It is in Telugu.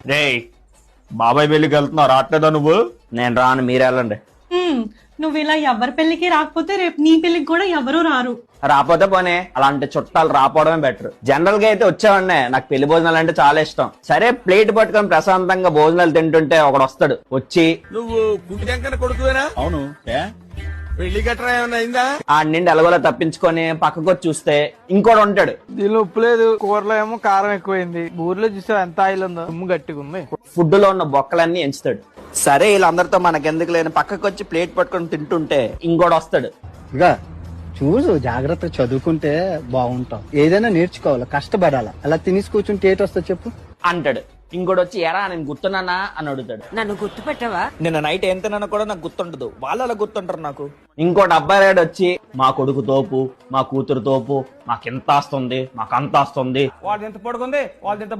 రేయ్ బాబాయ్ పెళ్లికి వెళ్తున్నావు, రావట్లేదా నువ్వు? నేను రాను, మీరు వెళ్ళండి. నువ్వు ఇలా ఎవరి పెళ్లికి రాకపోతే రేపు నీ పెళ్లికి కూడా ఎవరు రారు. రాపోతే పోనీ, అలాంటి చుట్టాలు రాపోవడమే బెటర్. జనరల్ గా అయితే వచ్చావండి, నాకు పెళ్లి భోజనాలు అంటే చాలా ఇష్టం. సరే ప్లేట్ పట్టుకొని ప్రశాంతంగా భోజనాలు తింటుంటే ఒకడు వస్తాడు, వచ్చి నువ్వు కుటిశంకర కొడుకువేనా? అవును. పెళ్లి గట్రా ఏమన్నా అయిందా? ఆ నిండి ఎలగోలా తప్పించుకొని పక్కకు వచ్చి చూస్తే ఇంకోటి ఉంటాడు. దీనిలో ఉప్పు లేదు, కూరలో ఏమో కారం ఎక్కువైంది, ఊర్లో చూసావు ఎంత ఆయిల్ ఉందో, ఉమ్ము గట్టిగా ఉంది. ఫుడ్ లో ఉన్న బొక్కలన్నీ ఎంచుతాడు. సరే వీళ్ళందరితో మనకెందుకు లేని పక్కకు వచ్చి ప్లేట్ పట్టుకొని తింటుంటే ఇంకోటి వస్తాడు. ఇక చూసు జాగ్రత్త, చదువుకుంటే బాగుంటాం. ఏదైనా నేర్చుకోవాలి, కష్టపడాలా. అలా తినేసి కూర్చుంటే ఏటి వస్తా చెప్పు అంటాడు. ఇంకోటి వచ్చి ఎరా నేను గుర్తున్నానా అని అడుగుతాడు. నన్ను గుర్తుపెట్టావా? నిన్న నైట్ ఏం తిన్నానో కూడా నాకు గుర్తుండదు, వాళ్ళు అలా గుర్తుంటారు నాకు. ఇంకోటి అబ్బాయి రాడు వచ్చి మా కొడుకు తోపు, మా కూతురు తోపు, మాకెంత ఆస్తుంది, మాకంత ఆస్తుంది. వాళ్ళది ఎంత పొడుగుంది, వాళ్ళది ఎంత